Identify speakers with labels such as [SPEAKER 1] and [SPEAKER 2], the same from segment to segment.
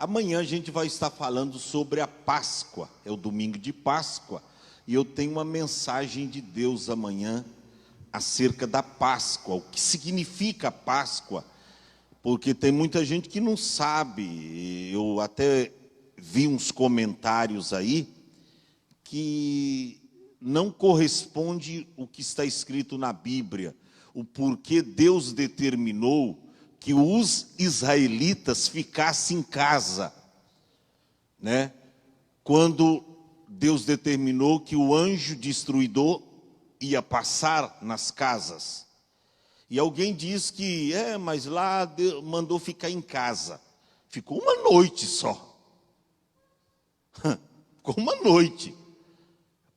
[SPEAKER 1] Amanhã a gente vai estar falando sobre a Páscoa, é o domingo de Páscoa, e eu tenho uma mensagem de Deus amanhã acerca da Páscoa, o que significa a Páscoa, porque tem muita gente que não sabe. Eu até vi uns comentários aí que não corresponde o que está escrito na Bíblia, o porquê Deus determinou que os israelitas ficassem em casa, né? Quando Deus determinou que o anjo destruidor ia passar nas casas. E alguém diz que, mas lá Deus mandou ficar em casa. Ficou uma noite só. Ficou uma noite.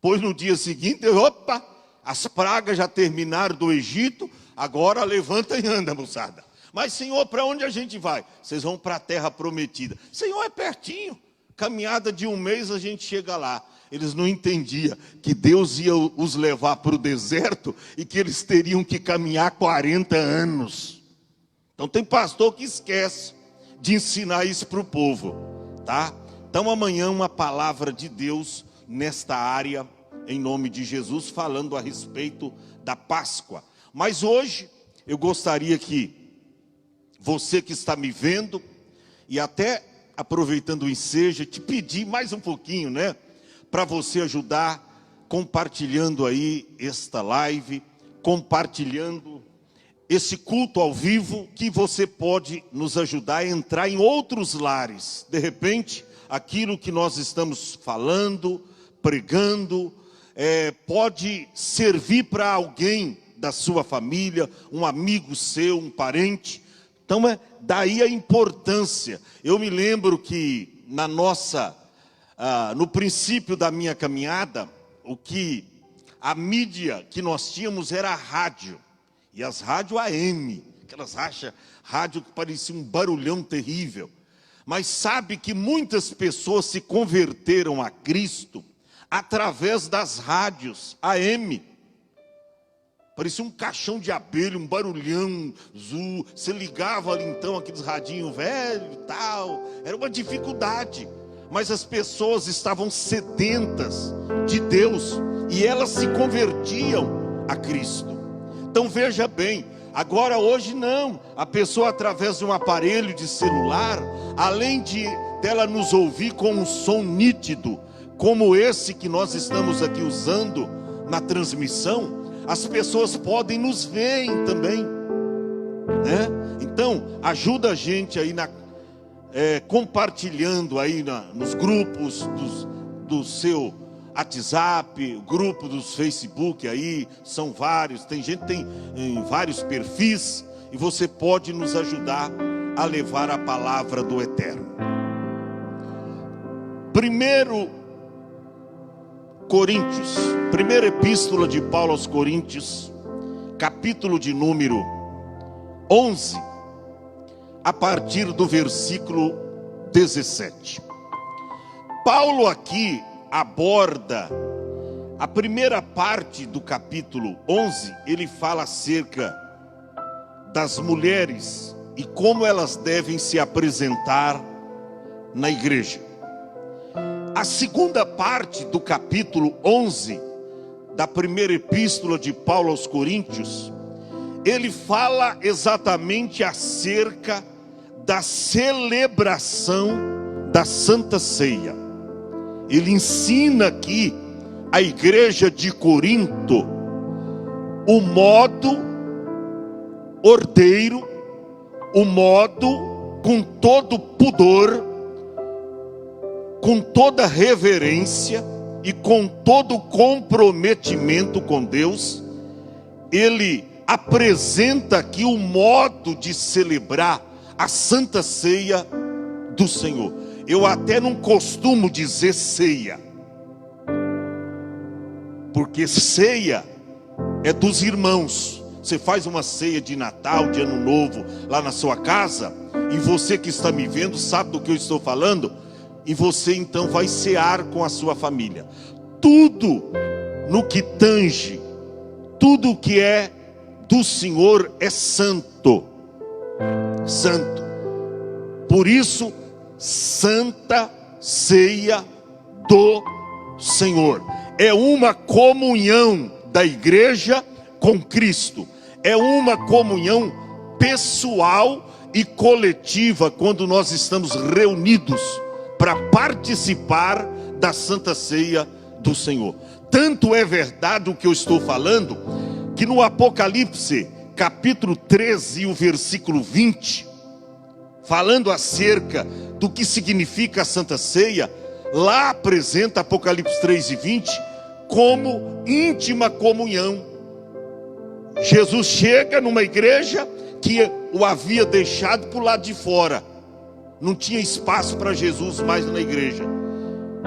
[SPEAKER 1] Pois no dia seguinte, opa, as pragas já terminaram do Egito, agora levanta e anda, moçada. Mas, Senhor, para onde a gente vai? Vocês vão para a terra prometida. Senhor, é pertinho. Caminhada de um mês a gente chega lá. Eles não entendiam que Deus ia os levar para o deserto e que eles teriam que caminhar 40 anos. Então tem pastor que esquece de ensinar isso para o povo, tá? Então amanhã uma palavra de Deus nesta área, em nome de Jesus, falando a respeito da Páscoa. Mas hoje eu gostaria que você que está me vendo, e até aproveitando o ensejo, te pedir mais um pouquinho, né? Para você ajudar, compartilhando aí esta live, compartilhando esse culto ao vivo, que você pode nos ajudar a entrar em outros lares. De repente, aquilo que nós estamos falando, pregando, pode servir para alguém da sua família, um amigo seu, um parente. Então, daí a importância. Eu me lembro que no princípio da minha caminhada, a mídia que nós tínhamos era a rádio. E as rádios AM, aquelas rádio que parecia um barulhão terrível. Mas sabe que muitas pessoas se converteram a Cristo através das rádios AM. Parecia um caixão de abelha, um barulhão, você ligava ali então aqueles radinhos velhos e tal. Era uma dificuldade, mas as pessoas estavam sedentas de Deus e elas se convertiam a Cristo. Então veja bem, agora hoje não, a pessoa através de um aparelho de celular, além dela nos ouvir com um som nítido, como esse que nós estamos aqui usando na transmissão, as pessoas podem nos ver também, né? Então, ajuda a gente aí compartilhando aí nos grupos do seu WhatsApp, grupo dos Facebook aí, são vários, tem gente que tem vários perfis, e você pode nos ajudar a levar a palavra do Eterno. 1 Coríntios, primeira epístola de Paulo aos Coríntios, capítulo de número 11, a partir do versículo 17. Paulo aqui aborda a primeira parte do capítulo 11, ele fala acerca das mulheres e como elas devem se apresentar na igreja. A segunda parte do capítulo 11, da primeira epístola de Paulo aos Coríntios, ele fala exatamente acerca da celebração da Santa Ceia. Ele ensina aqui a igreja de Corinto o modo ordeiro, o modo com todo pudor, com toda reverência e com todo comprometimento com Deus. Ele apresenta aqui o modo de celebrar a Santa Ceia do Senhor. Eu até não costumo dizer ceia, porque ceia é dos irmãos. Você faz uma ceia de Natal, de Ano Novo, lá na sua casa, e você que está me vendo sabe do que eu estou falando. E você então vai cear com a sua família. Tudo no que tange, tudo que é do Senhor é santo. Santo. Por isso, Santa Ceia do Senhor. É uma comunhão da igreja com Cristo. É uma comunhão pessoal e coletiva quando nós estamos reunidos para participar da Santa Ceia do Senhor. Tanto é verdade o que eu estou falando, que no Apocalipse, capítulo 13 e o versículo 20, falando acerca do que significa a Santa Ceia, lá apresenta Apocalipse 3 e 20 como íntima comunhão. Jesus chega numa igreja que o havia deixado para o lado de fora. Não tinha espaço para Jesus mais na igreja.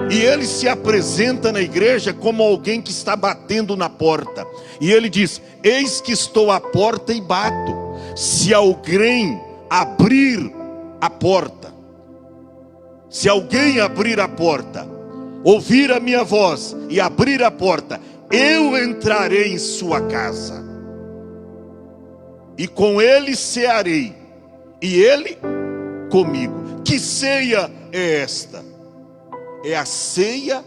[SPEAKER 1] E ele se apresenta na igreja como alguém que está batendo na porta. E ele diz: eis que estou à porta e bato. Se alguém abrir a porta, se alguém abrir a porta, ouvir a minha voz e abrir a porta, eu entrarei em sua casa, e com ele cearei, e ele comigo. Que ceia é esta? É a ceia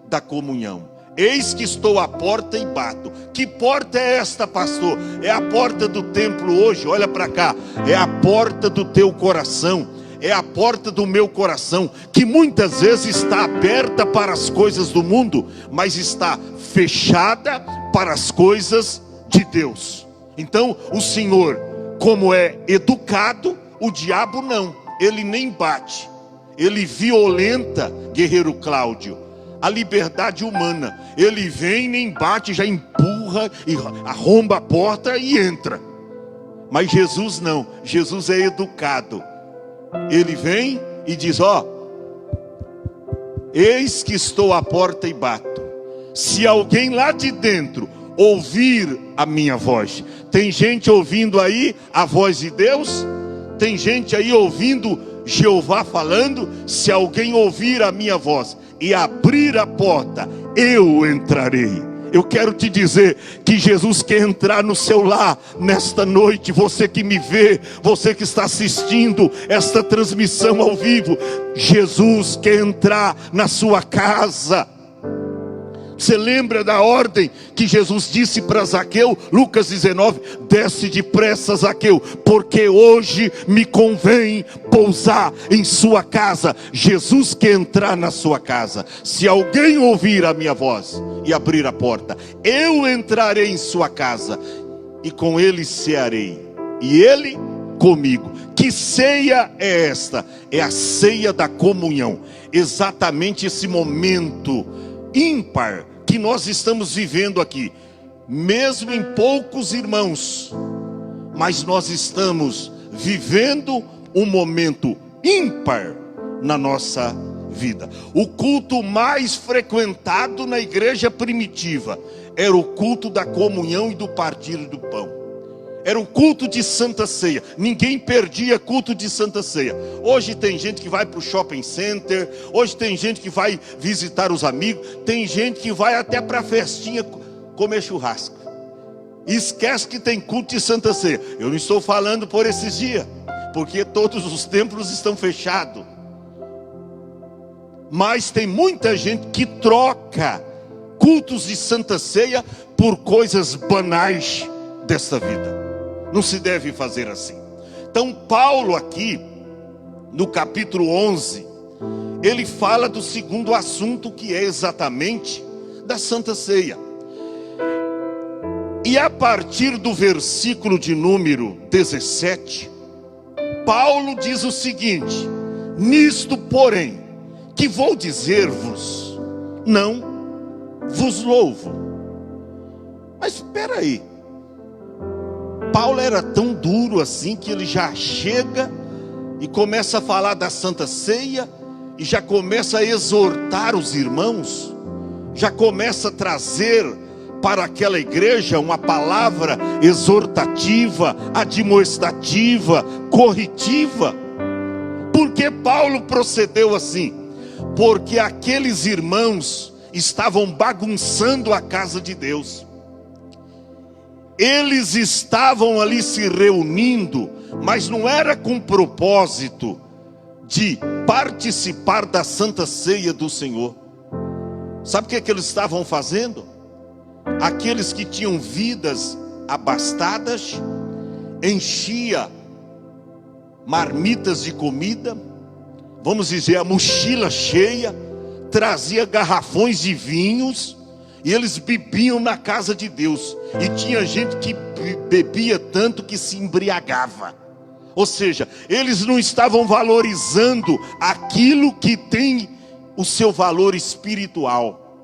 [SPEAKER 1] da comunhão. Eis que estou à porta e bato. Que porta é esta, pastor? É a porta do templo hoje. Olha para cá. É a porta do teu coração. É a porta do meu coração, que muitas vezes está aberta para as coisas do mundo, mas está fechada para as coisas de Deus. Então o Senhor, como é educado, o diabo não. Ele nem bate. Ele violenta, guerreiro Cláudio, a liberdade humana. Ele vem, nem bate, já empurra e arromba a porta e entra. Mas Jesus não. Jesus é educado. Ele vem e diz: ó, eis que estou à porta e bato. Se alguém lá de dentro ouvir a minha voz. Tem gente ouvindo aí a voz de Deus? Tem gente aí ouvindo Jeová falando? Se alguém ouvir a minha voz e abrir a porta, eu entrarei. Eu quero te dizer que Jesus quer entrar no seu lar nesta noite. Você que me vê, você que está assistindo esta transmissão ao vivo, Jesus quer entrar na sua casa. Você lembra da ordem que Jesus disse para Zaqueu? Lucas 19: desce depressa, Zaqueu, porque hoje me convém pousar em sua casa. Jesus quer entrar na sua casa. Se alguém ouvir a minha voz e abrir a porta, eu entrarei em sua casa e com ele cearei, e ele comigo. Que ceia é esta? É a ceia da comunhão. Exatamente esse momento ímpar que nós estamos vivendo aqui, mesmo em poucos irmãos, mas nós estamos vivendo um momento ímpar na nossa vida. O culto mais frequentado na igreja primitiva era o culto da comunhão e do partir do pão. Era o culto de Santa Ceia. Ninguém perdia culto de Santa Ceia. Hoje tem gente que vai para o shopping center. Hoje tem gente que vai visitar os amigos. Tem gente que vai até para a festinha comer churrasco. E esquece que tem culto de Santa Ceia. Eu não estou falando por esses dias, porque todos os templos estão fechados. Mas tem muita gente que troca cultos de Santa Ceia por coisas banais desta vida. Não se deve fazer assim. Então Paulo aqui, no capítulo 11, ele fala do segundo assunto, que é exatamente da Santa Ceia. E a partir do versículo de número 17, Paulo diz o seguinte: nisto, porém, que vou dizer-vos, não vos louvo. Mas espera aí. Paulo era tão duro assim que ele já chega e começa a falar da Santa Ceia e já começa a exortar os irmãos, já começa a trazer para aquela igreja uma palavra exortativa, admoestativa, corretiva. Por que Paulo procedeu assim? Porque aqueles irmãos estavam bagunçando a casa de Deus. Eles estavam ali se reunindo, mas não era com propósito de participar da Santa Ceia do Senhor. Sabe o que eles estavam fazendo? Aqueles que tinham vidas abastadas, enchia marmitas de comida, vamos dizer, a mochila cheia, trazia garrafões de vinhos, e eles bebiam na casa de Deus. E tinha gente que bebia tanto que se embriagava. Ou seja, eles não estavam valorizando aquilo que tem o seu valor espiritual.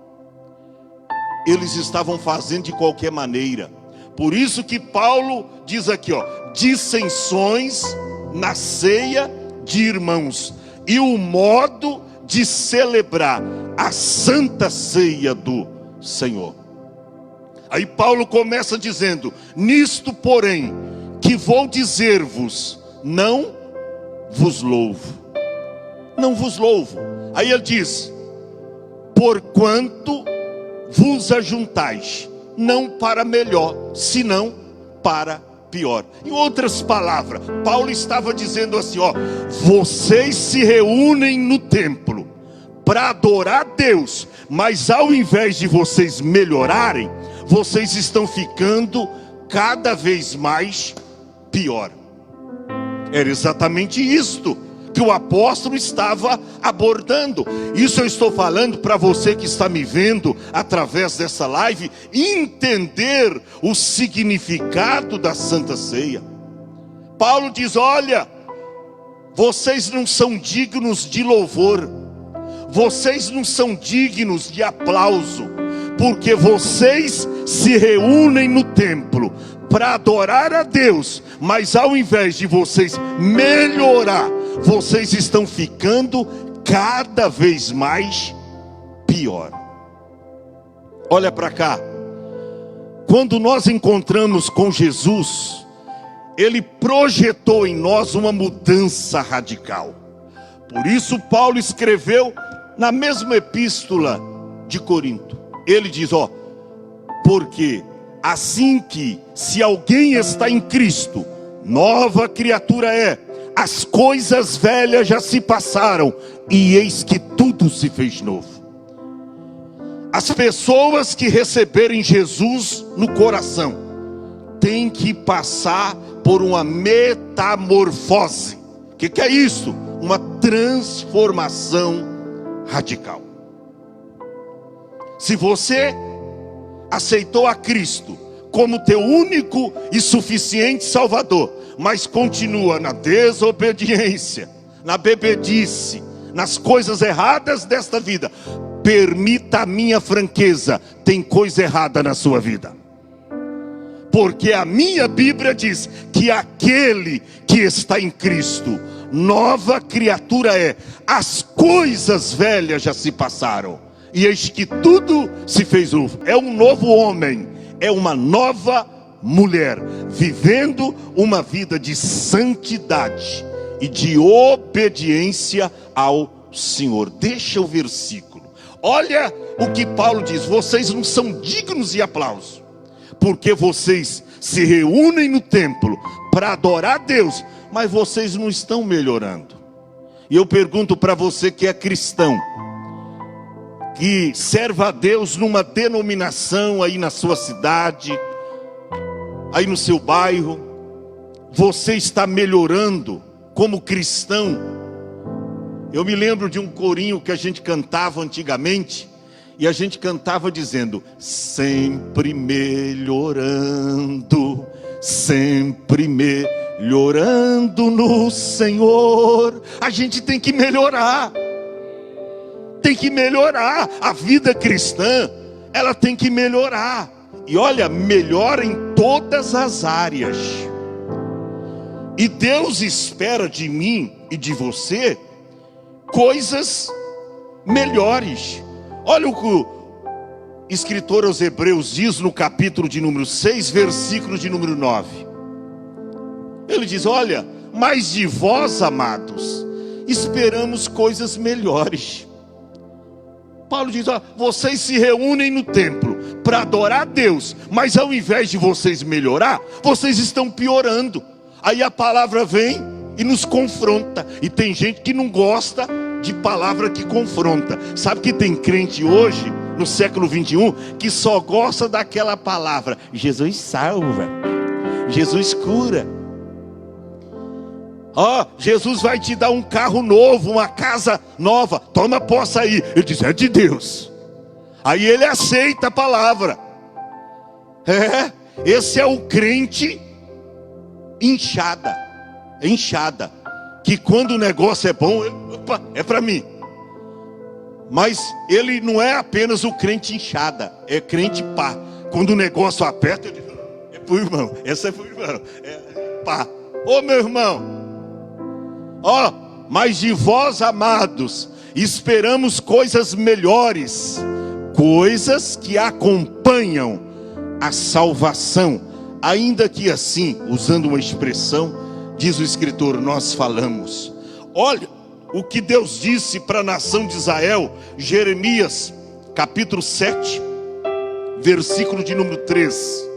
[SPEAKER 1] Eles estavam fazendo de qualquer maneira. Por isso que Paulo diz aqui, dissensões na ceia de irmãos, e o modo de celebrar a Santa Ceia do Senhor. Aí Paulo começa dizendo: nisto, porém, que vou dizer-vos, não vos louvo. Não vos louvo. Aí ele diz: porquanto vos ajuntais, não para melhor, senão para pior. Em outras palavras, Paulo estava dizendo assim, vocês se reúnem no templo para adorar a Deus, mas ao invés de vocês melhorarem, vocês estão ficando cada vez mais pior. Era exatamente isto que o apóstolo estava abordando. Isso eu estou falando para você que está me vendo através dessa live, entender o significado da Santa Ceia. Paulo diz: olha, vocês não são dignos de louvor, vocês não são dignos de aplauso, porque vocês se reúnem no templo para adorar a Deus, mas ao invés de vocês melhorar, vocês estão ficando cada vez mais pior. Olha para cá. Quando nós encontramos com Jesus, Ele projetou em nós uma mudança radical. Por isso Paulo escreveu na mesma epístola de Corinto. Ele diz, porque assim que, se alguém está em Cristo, nova criatura é. As coisas velhas já se passaram, e eis que tudo se fez novo. As pessoas que receberem Jesus no coração têm que passar por uma metamorfose. O que é isso? Uma transformação radical. Se você aceitou a Cristo como teu único e suficiente Salvador, mas continua na desobediência, na bebedice, nas coisas erradas desta vida, permita a minha franqueza, tem coisa errada na sua vida. Porque a minha Bíblia diz que aquele que está em Cristo, nova criatura é. As coisas velhas já se passaram, e eis que tudo se fez novo. É um novo homem, é uma nova mulher, vivendo uma vida de santidade e de obediência ao Senhor. Deixa o versículo. Olha o que Paulo diz: vocês não são dignos de aplauso, porque vocês se reúnem no templo para adorar a Deus, mas vocês não estão melhorando. E eu pergunto para você que é cristão, que serve a Deus numa denominação aí na sua cidade, aí no seu bairro, você está melhorando como cristão? Eu me lembro de um corinho que a gente cantava antigamente, e a gente cantava dizendo: sempre melhorando, sempre melhorando no Senhor. A gente tem que melhorar. Tem que melhorar. A vida cristã, ela tem que melhorar. E olha, melhora em todas as áreas. E Deus espera de mim e de você coisas melhores. Olha o que o escritor aos Hebreus diz no capítulo de número 6, versículo de número 9. Ele diz: olha, mas de vós, amados, esperamos coisas melhores. Paulo diz: vocês se reúnem no templo para adorar a Deus, mas ao invés de vocês melhorar, vocês estão piorando. Aí a palavra vem e nos confronta. E tem gente que não gosta de palavra que confronta. Sabe que tem crente hoje, no século 21, que só gosta daquela palavra: Jesus salva, Jesus cura. Jesus vai te dar um carro novo, uma casa nova, toma posse aí. Ele diz: é de Deus. Aí ele aceita a palavra. Esse é o crente inchada, que quando o negócio é bom, opa, é para mim. Mas ele não é apenas o crente inchada, é crente pá. Quando o negócio aperta, ele diz: é pro irmão, essa é pro irmão, pá. Ô meu irmão, mas de vós, amados, esperamos coisas melhores, coisas que acompanham a salvação, ainda que assim, usando uma expressão, diz o escritor, nós falamos. Olha o que Deus disse para a nação de Israel, Jeremias, capítulo 7, versículo de número 3.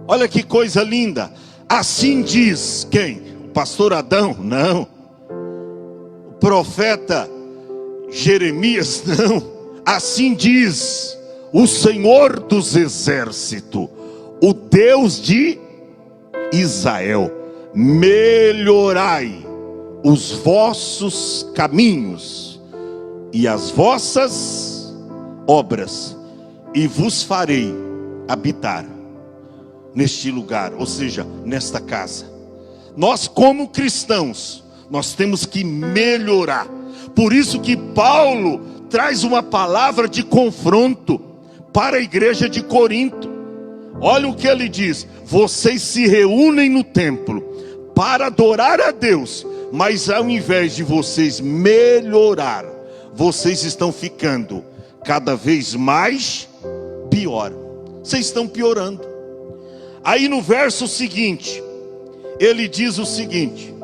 [SPEAKER 1] Olha que coisa linda. Assim diz quem? O pastor Adão? Não. O profeta Jeremias? Não. Assim diz o Senhor dos exércitos, o Deus de Israel: melhorai os vossos caminhos e as vossas obras, e vos farei habitar neste lugar, ou seja, nesta casa. Nós, como cristãos, nós temos que melhorar. Por isso que Paulo traz uma palavra de confronto para a igreja de Corinto. Olha o que ele diz: vocês se reúnem no templo para adorar a Deus, mas ao invés de vocês melhorar, vocês estão ficando cada vez mais pior. Vocês estão piorando. Aí no verso seguinte, ele diz o seguinte: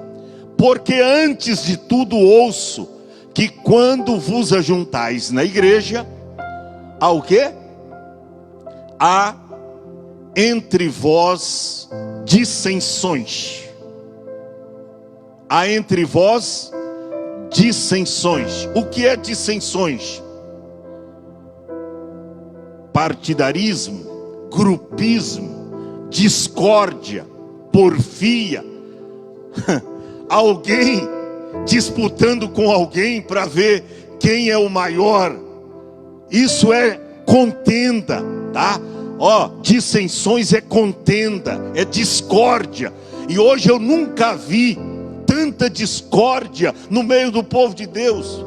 [SPEAKER 1] porque antes de tudo ouço que quando vos ajuntais na igreja, há o quê? Há entre vós dissensões. Há entre vós dissensões. O que é dissensões? Partidarismo, grupismo, discórdia, porfia. Alguém disputando com alguém para ver quem é o maior. Isso é contenda, tá? Dissensões é contenda, é discórdia. E hoje eu nunca vi tanta discórdia no meio do povo de Deus.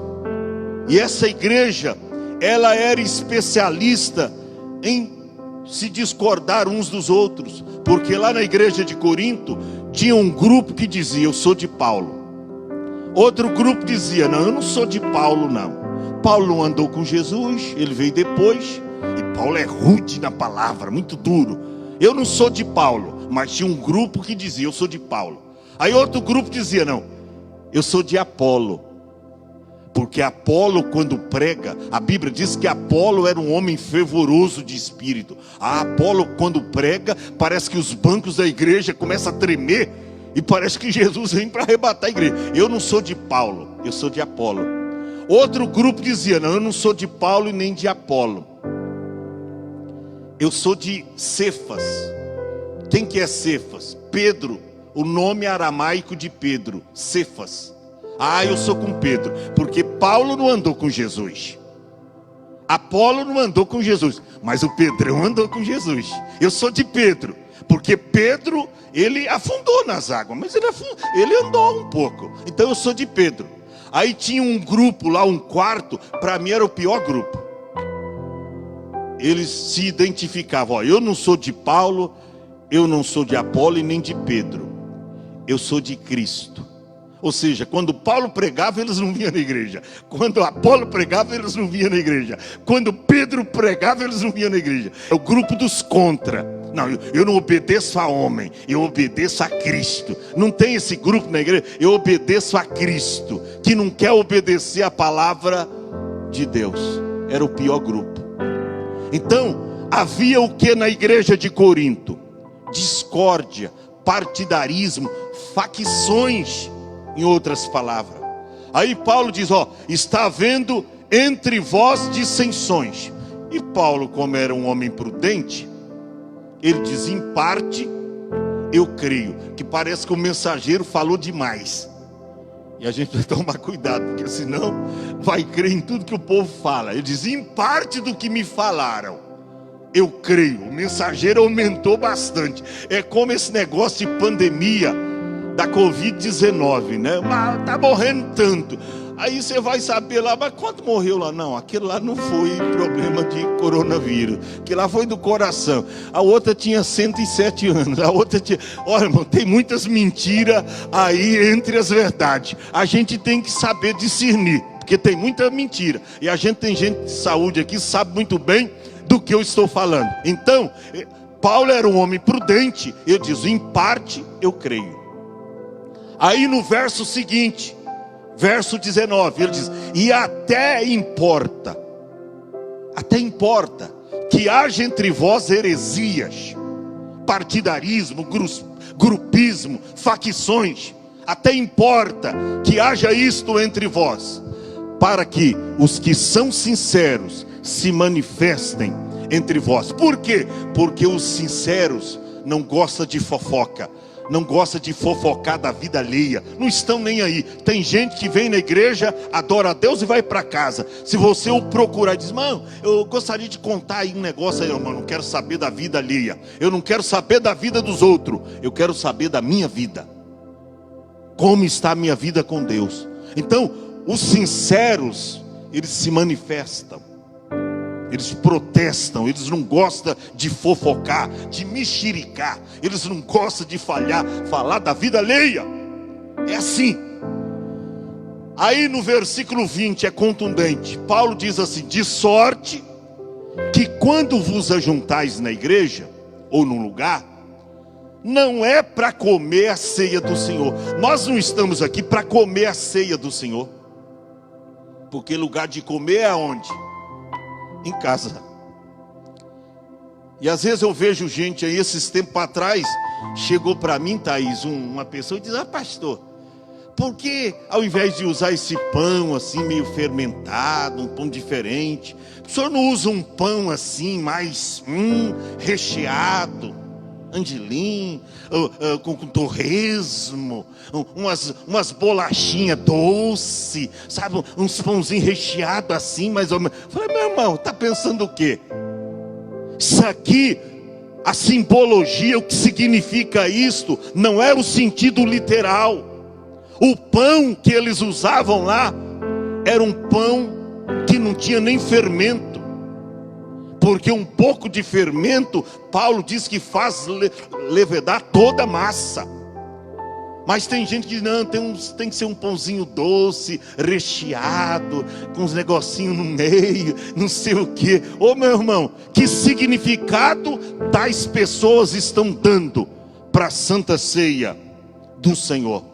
[SPEAKER 1] E essa igreja, ela era especialista em se discordar uns dos outros, porque lá na igreja de Corinto tinha um grupo que dizia: eu sou de Paulo. Outro grupo dizia: não, eu não sou de Paulo não. Paulo não andou com Jesus, ele veio depois, e Paulo é rude na palavra, muito duro. Eu não sou de Paulo. Mas tinha um grupo que dizia: eu sou de Paulo. Aí outro grupo dizia: não, eu sou de Apolo. Porque Apolo, quando prega, a Bíblia diz que Apolo era um homem fervoroso de espírito. Apolo, quando prega, parece que os bancos da igreja começam a tremer, e parece que Jesus vem para arrebatar a igreja. Eu não sou de Paulo, eu sou de Apolo. Outro grupo dizia: não, eu não sou de Paulo e nem de Apolo, eu sou de Cefas. Quem que é Cefas? Pedro, o nome aramaico de Pedro, Cefas. Eu sou com Pedro, porque Paulo não andou com Jesus, Apolo não andou com Jesus, mas o Pedrão andou com Jesus. Eu sou de Pedro, porque Pedro, ele afundou nas águas, mas ele andou um pouco. Então eu sou de Pedro. Aí tinha um grupo lá, um quarto, para mim era o pior grupo. Eles se identificavam: eu não sou de Paulo, eu não sou de Apolo e nem de Pedro, eu sou de Cristo. Ou seja, quando Paulo pregava, eles não vinham na igreja. Quando Apolo pregava, eles não vinham na igreja. Quando Pedro pregava, eles não vinham na igreja. É o grupo dos contra. Não, eu não obedeço a homem, eu obedeço a Cristo. Não tem esse grupo na igreja. Eu obedeço a Cristo, que não quer obedecer a palavra de Deus. Era o pior grupo. Então, havia o que na igreja de Corinto? Discórdia, partidarismo, facções, em outras palavras. Aí Paulo diz, está havendo entre vós dissensões. E Paulo, como era um homem prudente, ele diz, em parte eu creio, que parece que o mensageiro falou demais. E a gente vai tomar cuidado, porque senão vai crer em tudo que o povo fala. Ele diz, em parte do que me falaram, eu creio. O mensageiro aumentou bastante. É como esse negócio de pandemia da Covid-19, né? Mas tá morrendo tanto. Aí você vai saber lá, mas quanto morreu lá? Não, aquele lá não foi problema de coronavírus, que lá foi do coração. A outra tinha 107 anos, a outra tinha... Olha, irmão, tem muitas mentiras aí entre as verdades. A gente tem que saber discernir, porque tem muita mentira. E a gente tem gente de saúde aqui, sabe muito bem do que eu estou falando. Então, Paulo era um homem prudente. Eu digo, em parte eu creio. Aí no verso seguinte, verso 19, ele diz, e até importa que haja entre vós heresias, partidarismo, grupismo, facções. Até importa que haja isto entre vós, para que os que são sinceros se manifestem entre vós. Por quê? Porque os sinceros não gostam de fofoca, não gosta de fofocar da vida alheia, não estão nem aí. Tem gente que vem na igreja, adora a Deus e vai para casa. Se você o procurar e diz, mano, eu gostaria de contar aí um negócio aí, irmão, não quero saber da vida alheia, eu não quero saber da vida dos outros, eu quero saber da minha vida. Como está a minha vida com Deus? Então, os sinceros, eles se manifestam, eles protestam, eles não gostam de fofocar, de mexericar, eles não gostam de falar da vida alheia. É assim. Aí no versículo 20 é contundente. Paulo diz assim, de sorte que quando vos ajuntais na igreja, ou num lugar, não é para comer a ceia do Senhor. Nós não estamos aqui para comer a ceia do Senhor, porque lugar de comer é aonde? Em casa. E às vezes eu vejo gente aí, esses tempos atrás, chegou para mim, Thaís, uma pessoa e diz, pastor, por que ao invés de usar esse pão assim meio fermentado, um pão diferente, o senhor não usa um pão assim mais recheado, angelim, com torresmo, umas bolachinhas doce, sabe, uns pãozinhos recheados assim, mais ou menos. Falei, meu irmão, tá pensando o quê? Isso aqui, a simbologia, o que significa isto, não é o sentido literal. O pão que eles usavam lá era um pão que não tinha nem fermento, porque um pouco de fermento, Paulo diz que faz levedar toda a massa. Mas tem gente que não, tem que ser um pãozinho doce, recheado, com uns negocinhos no meio, não sei o que. Ô meu irmão, que significado tais pessoas estão dando para a Santa Ceia do Senhor?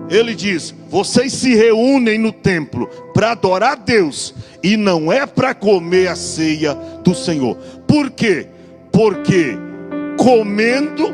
[SPEAKER 1] Ele diz, vocês se reúnem no templo para adorar a Deus, e não é para comer a ceia do Senhor. Por quê? Porque comendo,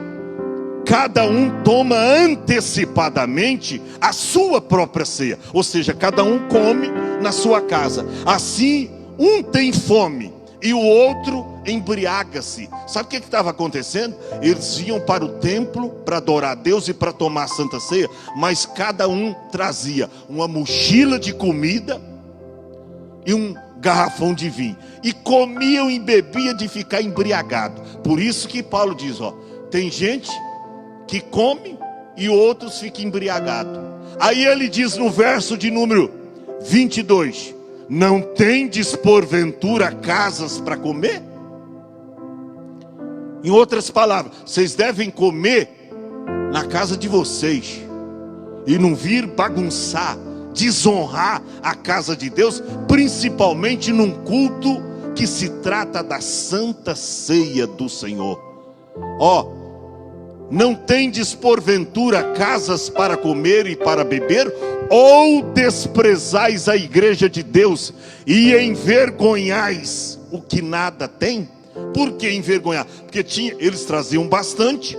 [SPEAKER 1] cada um toma antecipadamente a sua própria ceia. Ou seja, cada um come na sua casa. Assim, um tem fome e o outro embriaga-se. Sabe o que estava acontecendo? Eles iam para o templo para adorar a Deus e para tomar a Santa Ceia, mas cada um trazia uma mochila de comida e um garrafão de vinho, e comiam e bebiam de ficar embriagado. Por isso que Paulo diz, tem gente que come e outros ficam embriagados. Aí ele diz no verso de número 22, não tendes porventura casas para comer? Em outras palavras, vocês devem comer na casa de vocês, e não vir bagunçar, desonrar a casa de Deus, principalmente num culto que se trata da Santa Ceia do Senhor. Não tendes porventura casas para comer e para beber? Ou desprezais a igreja de Deus e envergonhais o que nada tem? Por que envergonhar? Porque eles traziam bastante,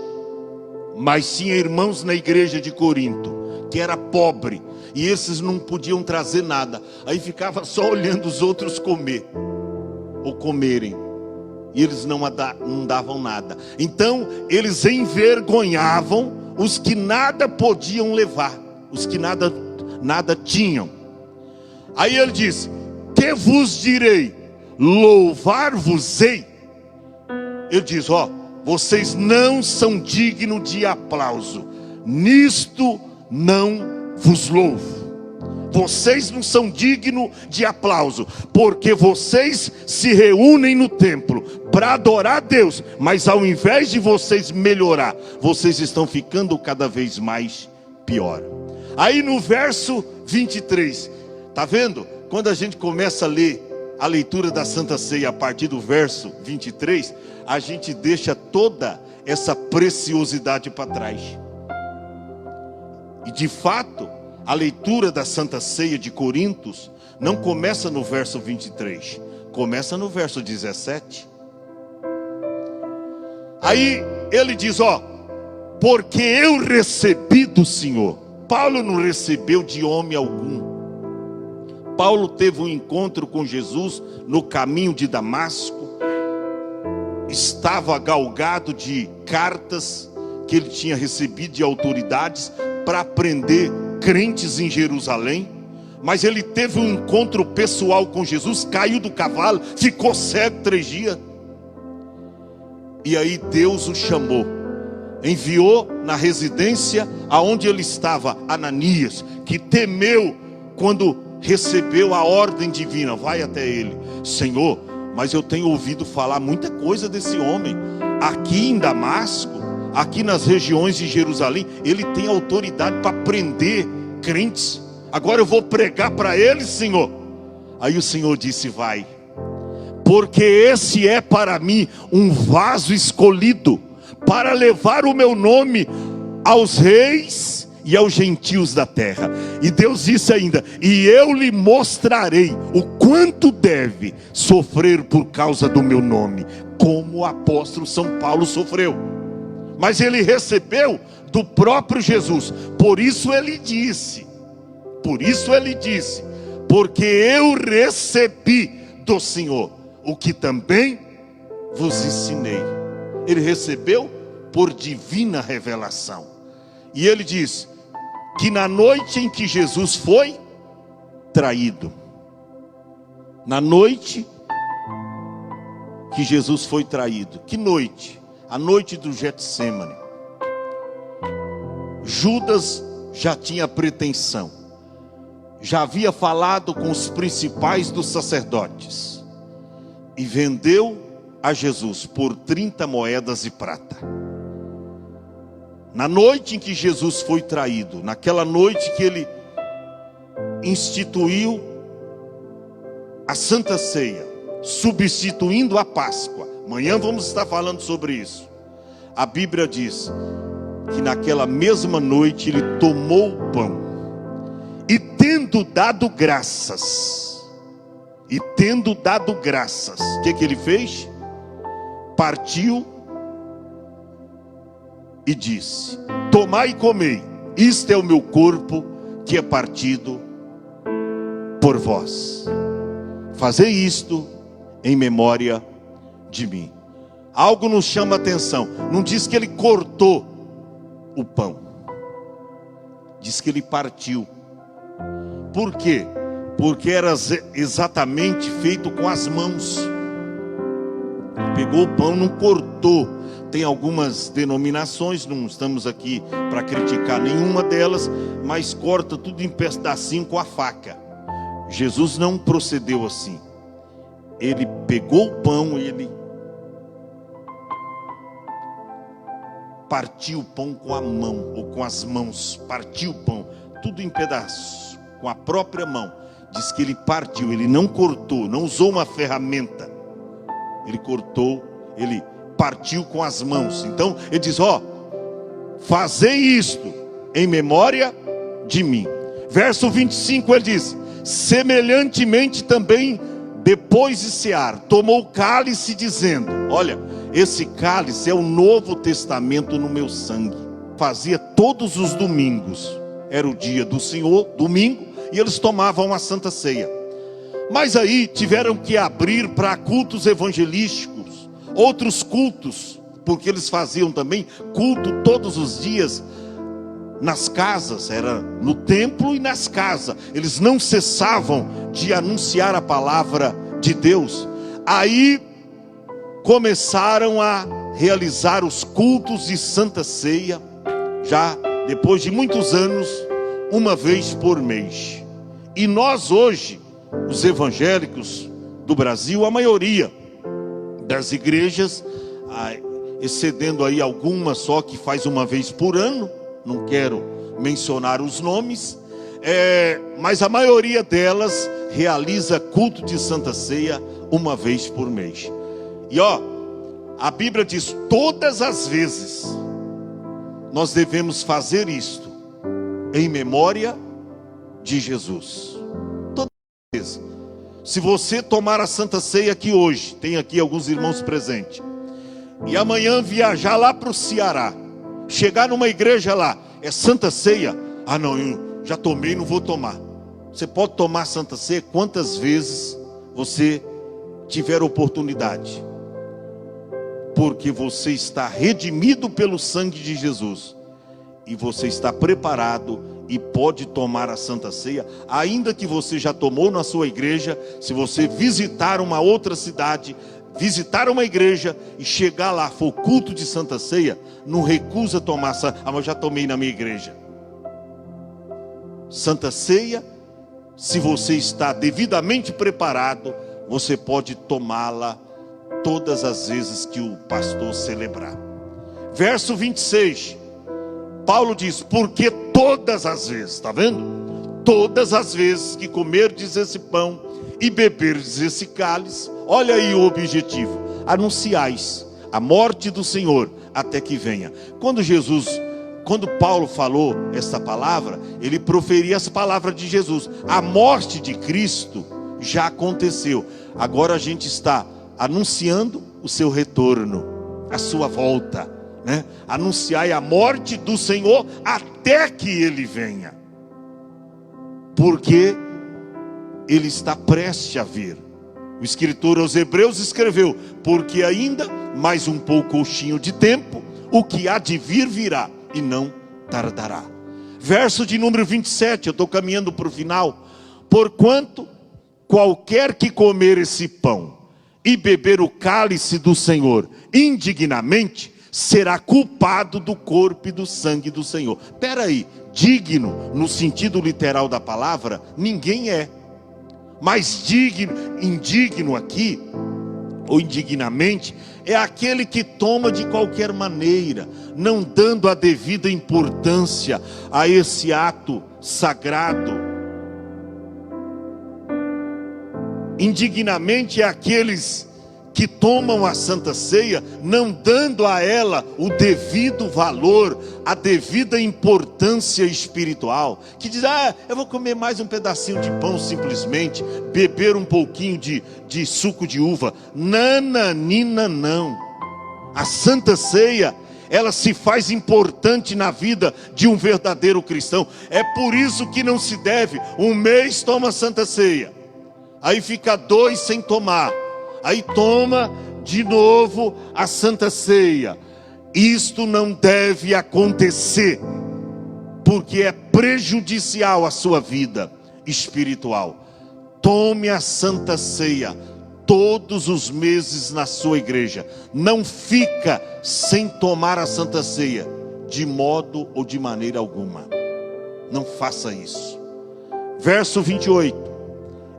[SPEAKER 1] Mas tinha irmãos na igreja de Corinto que era pobre, e esses não podiam trazer nada. Aí ficava só olhando os outros comer, ou comerem, e eles não davam nada. Então eles envergonhavam os que nada podiam levar, os que nada tinham. Aí ele diz: que vos direi? Louvar-vos-ei. Ele diz: ó, vocês não são dignos de aplauso, nisto não vos louvo. Vocês não são dignos de aplauso, porque vocês se reúnem no templo para adorar a Deus, mas ao invés de vocês melhorar, vocês estão ficando cada vez mais pior. Aí no verso 23, tá vendo? Quando a gente começa a ler a leitura da Santa Ceia a partir do verso 23, a gente deixa toda essa preciosidade para trás. E de fato, a leitura da Santa Ceia de Corintos não começa no verso 23, começa no verso 17. Aí ele diz: ó, porque eu recebi do Senhor. Paulo não recebeu de homem algum. Paulo teve um encontro com Jesus no caminho de Damasco. Estava galgado de cartas que ele tinha recebido de autoridades para prender crentes em Jerusalém. Mas ele teve um encontro pessoal com Jesus, caiu do cavalo, ficou cego 3 dias. E aí Deus o chamou, enviou na residência aonde ele estava Ananias, que temeu quando recebeu a ordem divina. Vai até ele: Senhor, mas eu tenho ouvido falar muita coisa desse homem aqui em Damasco, aqui nas regiões de Jerusalém. Ele tem autoridade para prender crentes. Agora eu vou pregar para ele, Senhor. Aí o Senhor disse: vai, porque esse é para mim um vaso escolhido para levar o meu nome aos reis e aos gentios da terra. E Deus disse ainda: e eu lhe mostrarei o quanto deve sofrer por causa do meu nome, como o apóstolo São Paulo sofreu. Mas ele recebeu do próprio Jesus. Por isso ele disse, porque eu recebi do Senhor o que também vos ensinei. Ele recebeu por divina revelação. E ele diz que na noite em que Jesus foi traído, na noite que Jesus foi traído, que noite? A noite do Getsêmani. Judas já tinha pretensão, já havia falado com os principais dos sacerdotes e vendeu a Jesus por 30 moedas de prata. Na noite em que Jesus foi traído, naquela noite que ele instituiu a Santa Ceia, substituindo a Páscoa. Amanhã vamos estar falando sobre isso. A Bíblia diz que naquela mesma noite ele tomou o pão e tendo dado graças, o que ele fez? Partiu e disse: tomai e comei, isto é o meu corpo que é partido por vós. Fazei isto em memória de mim. Algo nos chama a atenção. Não diz que ele cortou o pão, diz que ele partiu. Por quê? Porque era exatamente feito com as mãos. Pegou o pão, não cortou. Tem algumas denominações, não estamos aqui para criticar nenhuma delas, mas corta tudo em pedacinho com a faca. Jesus não procedeu assim. Ele pegou o pão, ele partiu o pão com a mão, ou com as mãos, partiu o pão, tudo em pedaços, com a própria mão. Diz que ele partiu, ele não cortou, não usou uma ferramenta. Ele cortou, ele partiu com as mãos. Então ele diz: ó, fazei isto em memória de mim. Verso 25 ele diz: semelhantemente também, depois de cear, tomou o cálice, dizendo: olha, esse cálice é o Novo Testamento no meu sangue. fazia todos os domingos. Era o dia do Senhor, domingo, e eles tomavam a Santa Ceia. Mas aí tiveram que abrir para cultos evangelísticos, outros cultos, porque eles faziam também culto todos os dias nas casas, era no templo e nas casas. Eles não cessavam de anunciar a palavra de Deus. Aí começaram a realizar os cultos de Santa Ceia, já depois de muitos anos, uma vez por mês. E nós hoje, os evangélicos do Brasil, a maioria das igrejas, excedendo aí algumas só que faz uma vez por ano, não quero mencionar os nomes, mas a maioria delas realiza culto de Santa Ceia uma vez por mês. E a Bíblia diz, todas as vezes nós devemos fazer isto em memória de Jesus. Todas as vezes. Se você tomar a Santa Ceia aqui hoje, tem aqui alguns irmãos presentes, e amanhã viajar lá para o Ceará, chegar numa igreja lá, é Santa Ceia, não, eu já tomei, não vou tomar. Você pode tomar Santa Ceia quantas vezes você tiver oportunidade, porque você está redimido pelo sangue de Jesus, e você está preparado e pode tomar a Santa Ceia, ainda que você já tomou na sua igreja. Se você visitar uma outra cidade, visitar uma igreja e chegar lá, for culto de Santa Ceia, não recusa tomar, mas eu já tomei na minha igreja. Santa Ceia, se você está devidamente preparado, você pode tomá-la todas as vezes que o pastor celebrar. Verso 26, Paulo diz, porque todas as vezes, está vendo? Todas as vezes que comerdes esse pão e beberdes esse cálice, olha aí o objetivo, anunciais a morte do Senhor até que venha. Quando Paulo falou essa palavra, ele proferia essa palavra de Jesus. A morte de Cristo já aconteceu. Agora a gente está anunciando o seu retorno, a sua volta, né? Anunciai a morte do Senhor até que Ele venha, porque Ele está prestes a vir. O escritor aos Hebreus escreveu, porque ainda mais um pouquinho de tempo, o que há de vir virá e não tardará. Verso de número 27, eu estou caminhando para o final. Porquanto qualquer que comer esse pão e beber o cálice do Senhor indignamente, será culpado do corpo e do sangue do Senhor. Espera aí, digno no sentido literal da palavra, ninguém é. Mas indigno aqui, ou indignamente, é aquele que toma de qualquer maneira, não dando a devida importância a esse ato sagrado. Indignamente é aqueles que tomam a Santa Ceia, não dando a ela o devido valor, a devida importância espiritual, que diz, eu vou comer mais um pedacinho de pão simplesmente, beber um pouquinho de suco de uva. Nananina não. A Santa Ceia, ela se faz importante na vida de um verdadeiro cristão. É por isso que não se deve, um mês toma Santa Ceia, aí fica 2 sem tomar, aí toma de novo a Santa Ceia. Isto não deve acontecer, porque é prejudicial à sua vida espiritual. Tome a Santa Ceia todos os meses na sua igreja. Não fica sem tomar a Santa Ceia, de modo ou de maneira alguma. Não faça isso. Verso 28.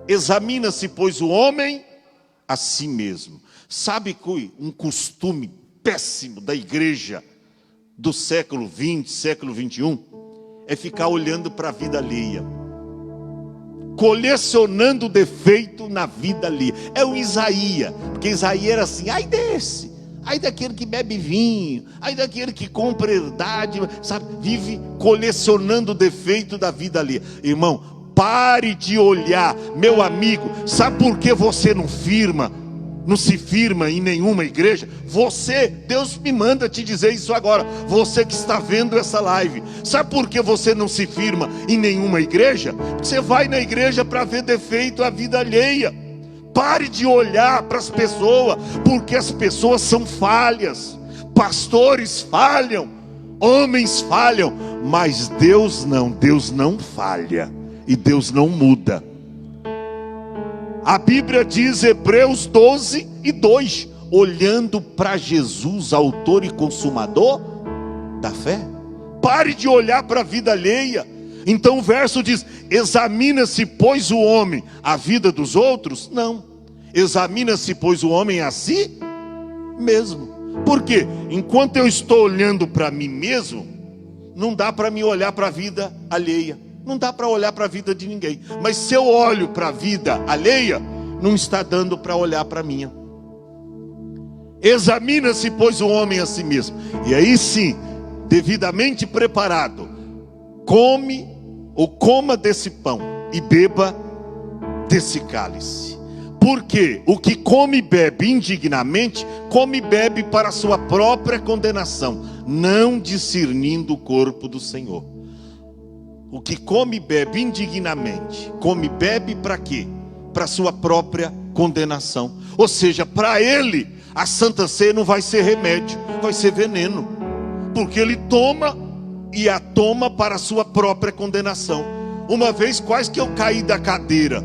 [SPEAKER 1] Examina-se, pois, o homem a si mesmo. Sabe que um costume péssimo da igreja do século 20, século 21, é ficar olhando para a vida alheia, colecionando defeito na vida alheia. É o Isaías, porque Isaías era assim, ai desse, ai daquele que bebe vinho, ai daquele que compra herdade, sabe, vive colecionando defeito da vida alheia. Irmão, pare de olhar, meu amigo. Sabe por que você não firma? não se firma em nenhuma igreja, você, Deus me manda te dizer isso agora, você que está vendo essa live, sabe por que você não se firma em nenhuma igreja? Porque você vai na igreja para ver defeito a vida alheia. Pare de olhar para as pessoas, porque as pessoas são falhas, pastores falham, homens falham, mas Deus não falha, e Deus não muda. A Bíblia diz, Hebreus 12:2, olhando para Jesus, autor e consumador da fé. Pare de olhar para a vida alheia. Então o verso diz, examina-se pois o homem a vida dos outros? Não, examina-se pois o homem a si mesmo. Por quê? Enquanto eu estou olhando para mim mesmo, não dá para me olhar para a vida alheia, não dá para olhar para a vida de ninguém. Mas se eu olho para a vida alheia, não está dando para olhar para a minha. Examina-se pois o homem a si mesmo, e aí sim, devidamente preparado, come ou coma desse pão e beba desse cálice. Porque o que come e bebe indignamente, come e bebe para a sua própria condenação, não discernindo o corpo do Senhor. O que come e bebe indignamente, come e bebe para quê? Para a sua própria condenação. Ou seja, para ele, a Santa Ceia não vai ser remédio, vai ser veneno. Porque ele toma e a toma para a sua própria condenação. Uma vez quase que eu caí da cadeira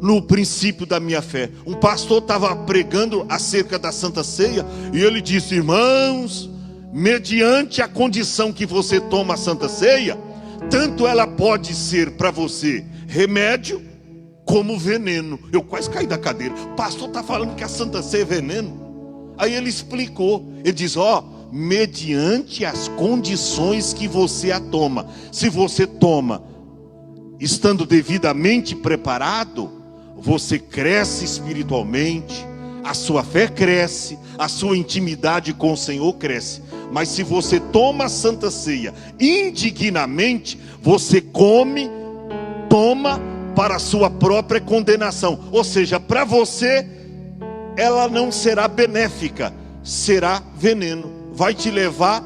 [SPEAKER 1] no princípio da minha fé. Um pastor estava pregando acerca da Santa Ceia e ele disse, irmãos, mediante a condição que você toma a Santa Ceia, tanto ela pode ser para você remédio como veneno. Eu quase caí da cadeira. O pastor está falando que a Santa Ceia é veneno. Aí ele explicou, ele diz, mediante as condições que você a toma. Se você toma estando devidamente preparado, você cresce espiritualmente, a sua fé cresce, a sua intimidade com o Senhor cresce. Mas se você toma a Santa Ceia indignamente, você toma para a sua própria condenação. Ou seja, para você ela não será benéfica, será veneno, vai te levar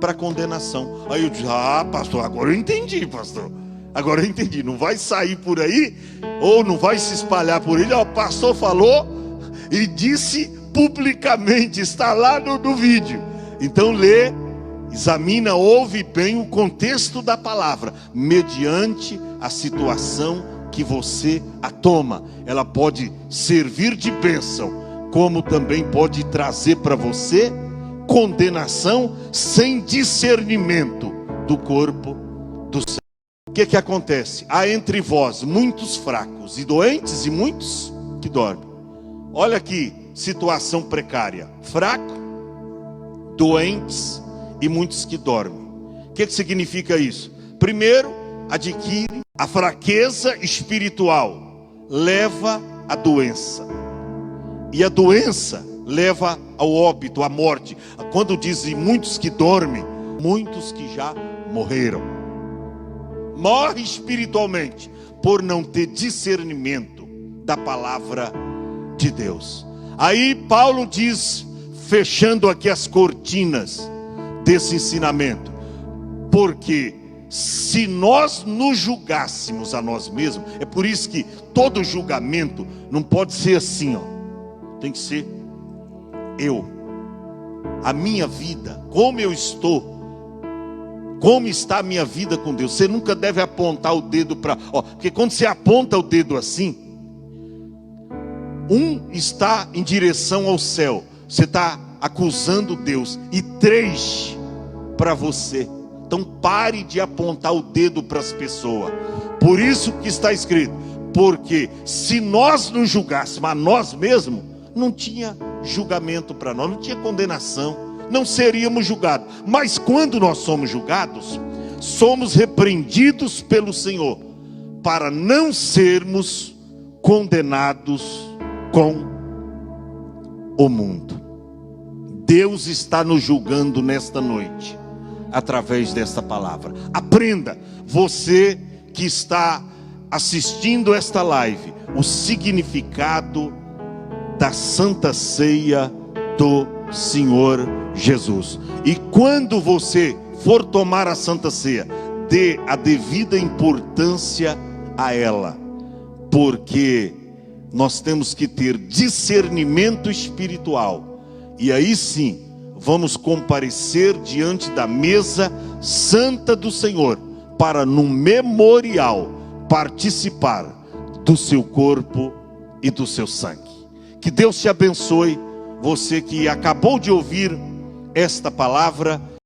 [SPEAKER 1] para a condenação. Aí eu disse, pastor, agora eu entendi, pastor. Agora eu entendi, não vai sair por aí, ou não vai se espalhar por aí. O pastor falou e disse publicamente, está lá no vídeo. Então lê, examina, ouve bem o contexto da palavra, mediante a situação que você a toma. Ela pode servir de bênção, como também pode trazer para você condenação sem discernimento do corpo do Senhor. O que acontece? Há entre vós muitos fracos e doentes e muitos que dormem. Olha aqui, situação precária. Fraco, doentes e muitos que dormem. O que significa isso? Primeiro, adquire a fraqueza espiritual, leva à doença. E a doença leva ao óbito, à morte. Quando dizem muitos que dormem, muitos que já morreram. Morre espiritualmente por não ter discernimento da palavra de Deus. Aí Paulo diz, fechando aqui as cortinas desse ensinamento, porque se nós nos julgássemos a nós mesmos, é por isso que todo julgamento não pode ser assim, tem que ser eu, a minha vida, como eu estou, como está a minha vida com Deus. Você nunca deve apontar o dedo para... porque quando você aponta o dedo assim, um está em direção ao céu, você está acusando Deus, e 3 para você. Então pare de apontar o dedo para as pessoas. Por isso que está escrito, porque se nós nos julgássemos a nós mesmos, não tinha julgamento para nós, não tinha condenação, não seríamos julgados. Mas quando nós somos julgados, somos repreendidos pelo Senhor, para não sermos condenados com o mundo. Deus está nos julgando nesta noite, através desta palavra. Aprenda, você que está assistindo esta live, o significado da Santa Ceia do Senhor Jesus. E quando você for tomar a Santa Ceia, dê a devida importância a ela, porque nós temos que ter discernimento espiritual, e aí sim vamos comparecer diante da mesa santa do Senhor, para no memorial participar do seu corpo e do seu sangue. Que Deus te abençoe, você que acabou de ouvir esta palavra.